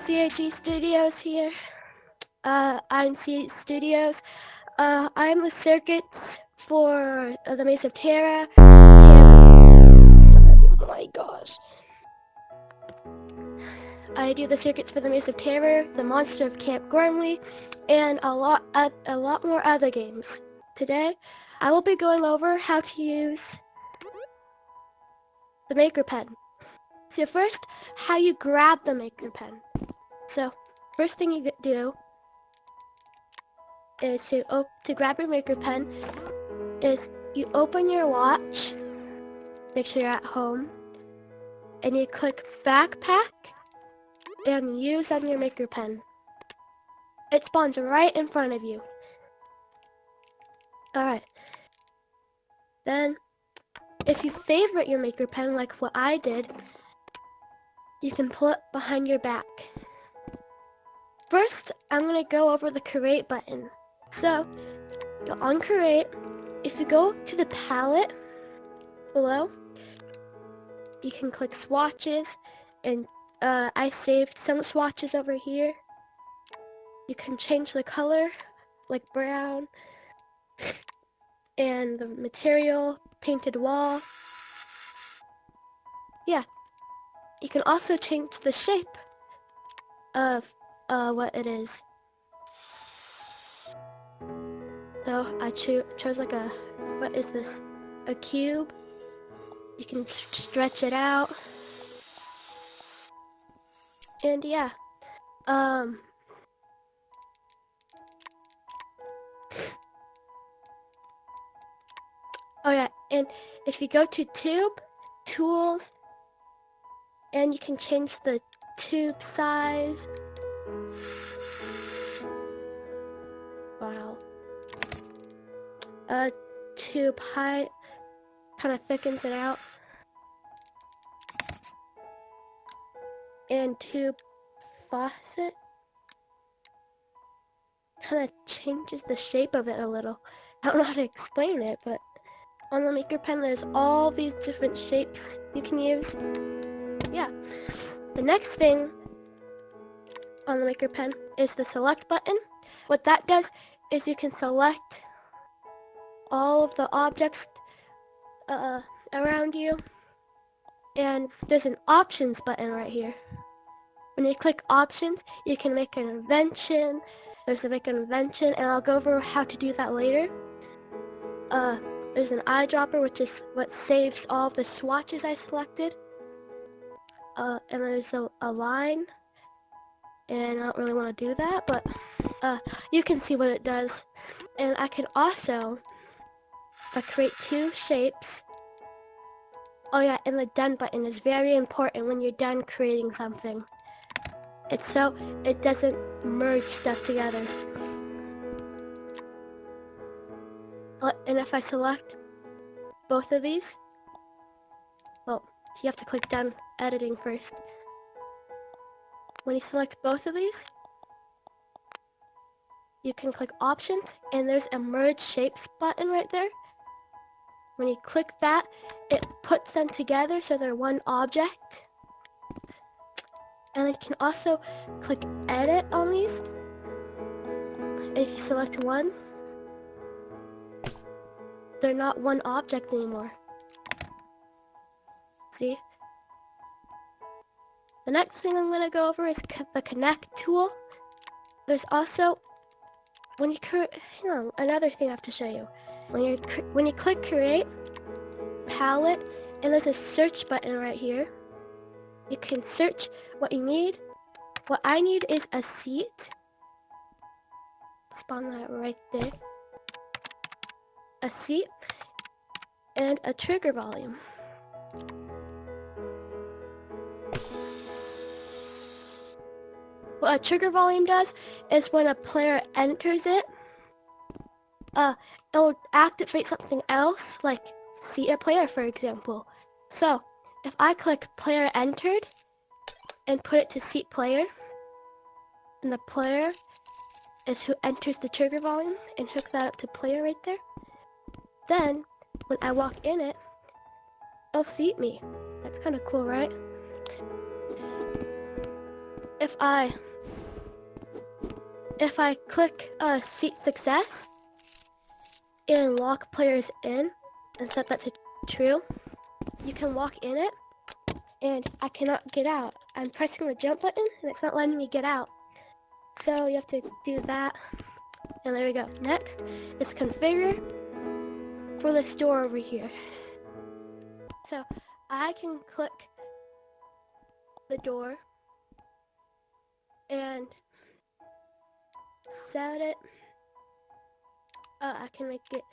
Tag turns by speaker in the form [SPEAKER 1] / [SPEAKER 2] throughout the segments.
[SPEAKER 1] CAG Studios here. I'm CAG Studios. I'm the circuits for the Maze of Terra. Sorry, oh my gosh. I do the circuits for the Maze of Terror, the Monster of Camp Gormley, and a lot more other games. Today, I will be going over how to use the Makerpen. So first, how you grab the Makerpen. So, first thing you do is to grab your Makerpen is you open your watch, make sure you're at home, and you click backpack and use on your Makerpen. It spawns right in front of you. Alright. Then, if you favorite your Makerpen like what I did, you can pull it behind your back. First, I'm going to go over the create button. So, go on create. If you go to the palette below, you can click swatches, and I saved some swatches over here. You can change the color, like brown, and the material, painted wall. Yeah, you can also change the shape of what it is. So I chose like a, what is this? A cube. You can stretch it out. And yeah, oh yeah, and if you go to tube, tools, and you can change the tube size. Wow. Tube height kind of thickens it out. And tube faucet kind of changes the shape of it a little. I don't know how to explain it, but on the Makerpen there's all these different shapes you can use. Yeah. The next thing on the Makerpen is the select button. What that does is you can select all of the objects around you, and there's an options button right here. When you click options, you can make an invention. There's a make an invention, and I'll go over how to do that later. There's an eyedropper, which is what saves all the swatches I selected. And there's a line, and I don't really want to do that, but you can see what it does. And I can also create two shapes. Oh yeah, and the done button is very important when you're done creating something. It's so it doesn't merge stuff together. And if I select both of these, well, you have to click done editing first. When you select both of these, you can click options, and there's a merge shapes button right there. When you click that, it puts them together so they're one object. And then you can also click edit on these. And if you select one, they're not one object anymore. See? The next thing I'm going to go over is the connect tool. There's also, when you another thing I have to show you. When you click create, palette, and there's a search button right here. You can search what you need. What I need is a seat. Spawn that right there. A seat and a trigger volume. What a trigger volume does is when a player enters it, it'll activate something else, like seat a player, for example. So, if I click player entered and put it to seat player, and the player is who enters the trigger volume, and hook that up to player right there, then when I walk in it, it'll seat me. That's kind of cool, right? if I click seat success and lock players in and set that to true, you can walk in it and I cannot get out. I'm pressing the jump button and it's not letting me get out. So you have to do that. And there we go. Next is configure for this door over here. So I can click the door and set it. I can make it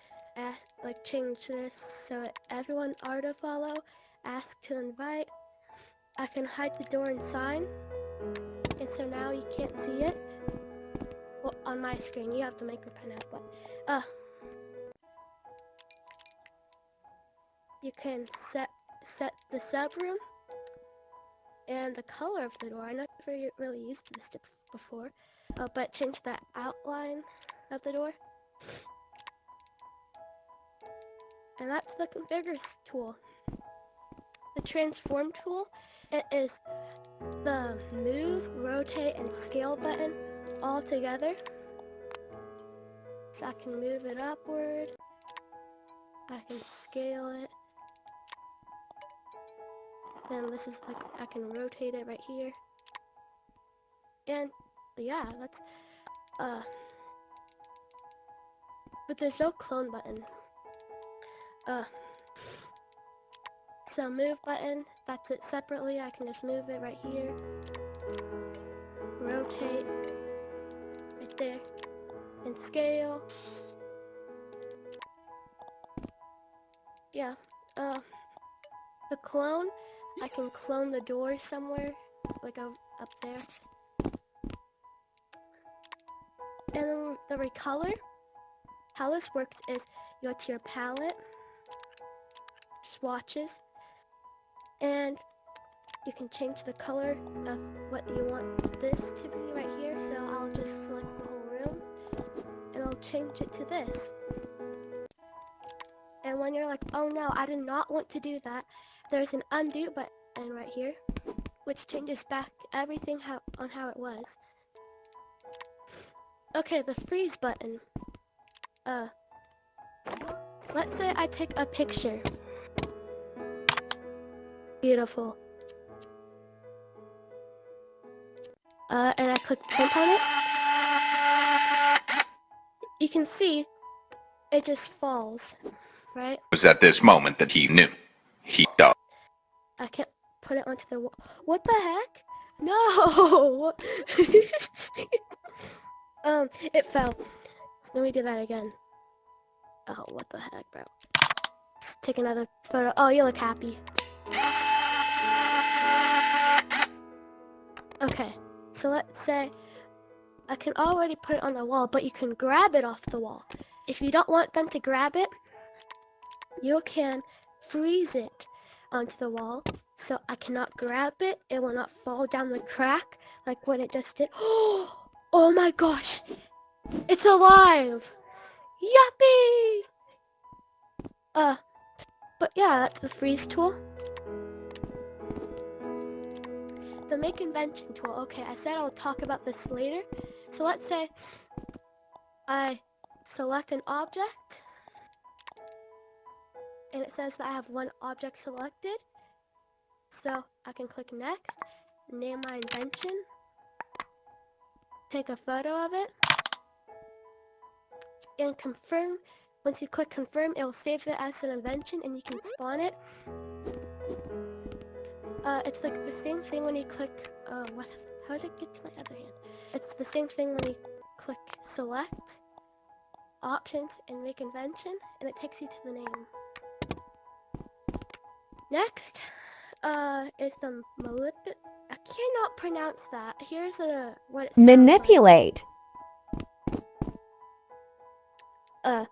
[SPEAKER 1] like change this so everyone are to follow, ask to invite. I can hide the door and sign, and so now you can't see it. Well, on my screen, you have to make a pen out, but you can set the subroom and the color of the door. I never really used this before, but change the outline of the door. And that's the configure tool. The transform tool, it is the move, rotate, and scale button all together. So I can move it upward, I can scale it, then this is like, I can rotate it right here. And yeah, that's, but there's no clone button. So move button, that's it separately. I can just move it right here. Rotate, right there. And scale. Yeah, the clone, I can clone the door somewhere, like up there. And then the recolor, how this works is you go to your palette, swatches, and you can change the color of what you want this to be right here. So I'll just select the whole room and I'll change it to this. And when you're like, oh no, I did not want to do that, there's an undo button right here, which changes back everything on how it was. Okay, the freeze button. Let's say I take a picture. Beautiful. And I click print on it. You can see it just falls, right?
[SPEAKER 2] It was at this moment that he knew. He thought.
[SPEAKER 1] I can't put it onto the wall. What the heck? No! It fell. Let me do that again. Oh, what the heck, bro? Let's take another photo. Oh, you look happy. Okay, so let's say I can already put it on the wall, but you can grab it off the wall. If you don't want them to grab it, you can freeze it onto the wall, so I cannot grab it. It will not fall down the crack like what it just did. Oh my gosh! It's alive! Yuppie! But yeah, that's the freeze tool. The make invention tool. Okay, I said I'll talk about this later. So let's say I select an object, and it says that I have one object selected. So I can click next, name my invention, take a photo of it, and confirm. Once you click confirm, it will save it as an invention and you can spawn it. It's like the same thing when you click, how did it get to my other hand? It's the same thing when you click select, options, and make invention, and it takes you to the name. Next, is the I cannot pronounce that. Here's what it sounds
[SPEAKER 3] manipulate.
[SPEAKER 1] Like.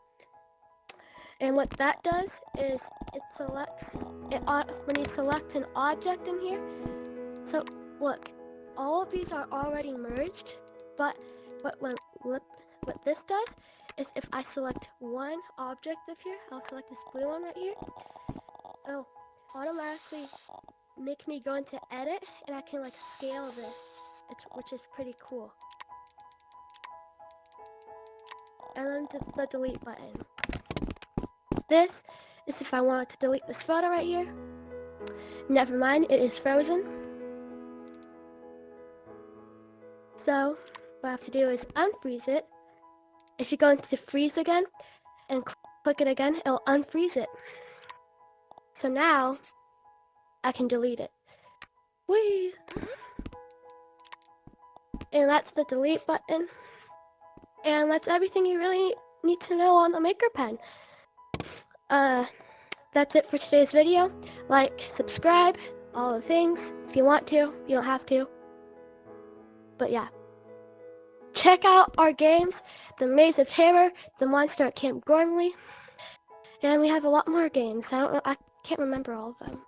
[SPEAKER 1] And what that does is it selects it when you select an object in here. So look, all of these are already merged, but what this does is if I select one object of here, I'll select this blue one right here. It'll automatically make me go into edit, and I can like scale this. which is pretty cool. And then the delete button. This is if I wanted to delete this photo right here. Never mind, it is frozen. So what I have to do is unfreeze it. If you go into freeze again and click it again, it'll unfreeze it. So now I can delete it. Whee! And that's the delete button. And that's everything you really need to know on the Makerpen. That's it for today's video. Like, subscribe, all the things. If you want to, you don't have to. But yeah. Check out our games, The Maze of Terror, The Monster at Camp Gormley. And we have a lot more games. I can't remember all of them.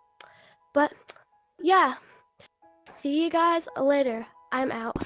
[SPEAKER 1] But yeah. See you guys later. I'm out.